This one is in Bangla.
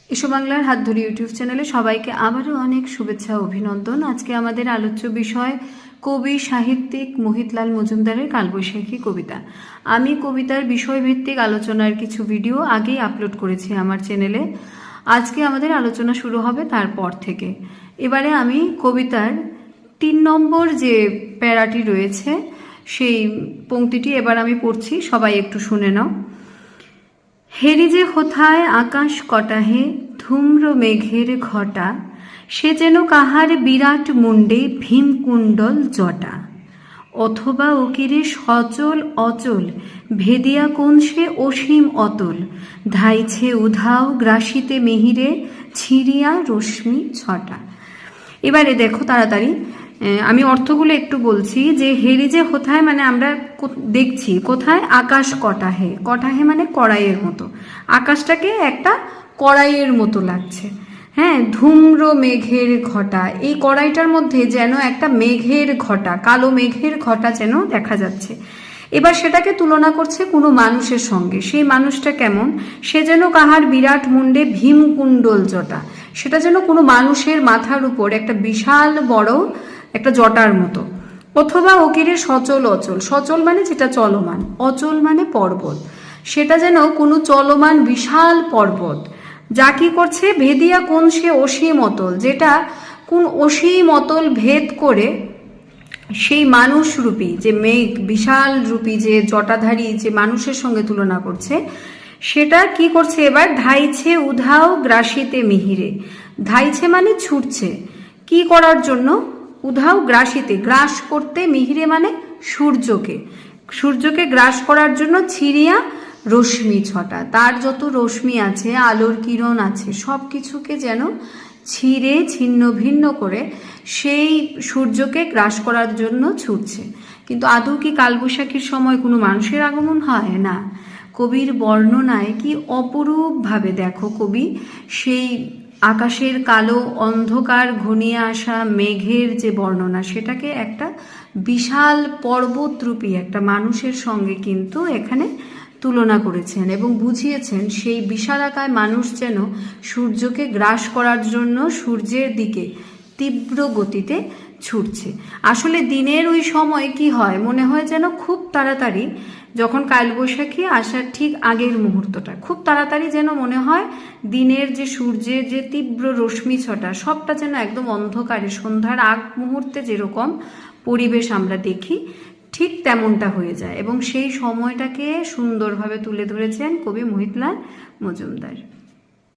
এসো বাংলার হাত ধরি ইউটিউব চ্যানেলে সবাইকে আবারও অনেক শুভেচ্ছা অভিনন্দন। আজকে আমাদের আলোচ্য বিষয় কবি সাহিত্যিক মোহিতলাল মজুমদারের কালবৈশাখী কবিতা। আমি কবিতার বিষয়ভিত্তিক আলোচনার কিছু ভিডিও আগেই আপলোড করেছি আমার চ্যানেলে। আজকে আমাদের আলোচনা শুরু হবে তারপর থেকে। এবারে আমি কবিতার 3 নম্বর যে প্যারাটি রয়েছে সেই পংক্তিটি এবার আমি পড়ছি, সবাই একটু শুনে নাও। হেরি যে কোথায় আকাশ কটাহে ধূম্র মেঘের ঘটা, সে যেন কাহার বিরাট মুন্ডে ভীমকুণ্ডল জটা। অথবা উকিরে সচল অচল ভেদিয়া কোন সে অসীম অতল, ধাইছে উধাও গ্রাসিতে মিহিরে ছিড়িয়া রশ্মি ছটা। এবারে দেখো তাড়াতাড়ি, আমি অর্থগুলো একটু বলছি। যে হেরি যে কোথায় মানে আমরা দেখছি কোথায় আকাশ কটাহে, কটাহে মানে কড়াইয়ের মতো, আকাশটাকে একটা কড়াইয়ের মতো লাগছে। হ্যাঁ, ধূম্র মেঘের ঘটা, এই কড়াইটার মধ্যে যেন একটা মেঘের ঘটা, কালো মেঘের ঘটা যেন দেখা যাচ্ছে। এবার সেটাকে তুলনা করছে কোনো মানুষের সঙ্গে। সেই মানুষটা কেমন? সে যেন কাহার বিরাট মুন্ডে ভীমকুণ্ডল জটা, সেটা যেন কোনো মানুষের মাথার উপর একটা বিশাল বড় একটা জটার মতো। অথবা অকিরে সচল অচল, সচল মানে যেটা চলমান, অচল মানে পর্বত, সেটা যেন কোনো চলমান বিশাল পর্বত, যা কি করছে ভেদিয়া কোন সে অসীম অতল, যেটা কোন অসীম অতল ভেদ করে সেই মানুষ রূপী যে মেঘ, বিশাল রূপী যে জটাধারী যে মানুষের সঙ্গে তুলনা করছে, সেটা কি করছে এবার ধাইছে উধাও গ্রাসিতে মিহিরে। ধাইছে মানে ছুটছে, কি করার জন্য? উধাও গ্রাসিতে, গ্রাস করতে, মিহিরে মানে সূর্যকে, সূর্যকে গ্রাস করার জন্য ছিড়িয়া রশ্মি ছটা, তার যত রশ্মি আছে, আলোর কিরণ আছে, সব কিছুকে যেন ছিঁড়ে ছিন্ন ভিন্ন করে সেই সূর্যকে গ্রাস করার জন্য ছুটছে। কিন্তু আদৌ কি কালবৈশাখীর সময় কোনো মানুষের আগমন হয়? না। কবির বর্ণনায় কি অপরূপভাবে দেখো কবি সেই আকাশের কালো অন্ধকার ঘনিয়ে আসা মেঘের যে বর্ণনা, সেটাকে একটা বিশাল পর্বতরূপী একটা মানুষের সঙ্গে কিন্তু এখানে তুলনা করেছেন এবং বুঝিয়েছেন সেই বিশালাকায় মানুষ যেন সূর্যকে গ্রাস করার জন্য সূর্যের দিকে তীব্র গতিতে ছুটছে। আসলে দিনের ওই সময় কি হয়, মনে হয় যেন খুব তাড়াতাড়ি, যখন কালবৈশাখী আসার ঠিক আগের মুহূর্তটা খুব তাড়াতাড়ি যেন মনে হয় দিনের যে সূর্যের যে তীব্র রশ্মি ছটা, সবটা যেন একদম অন্ধকারে সন্ধ্যার আগ মুহূর্তে যেরকম পরিবেশ আমরা দেখি ঠিক তেমনটা হয়ে যায়। এবং সেই সময়টাকে সুন্দরভাবে তুলে ধরেছেন কবি মোহিতলাল মজুমদার।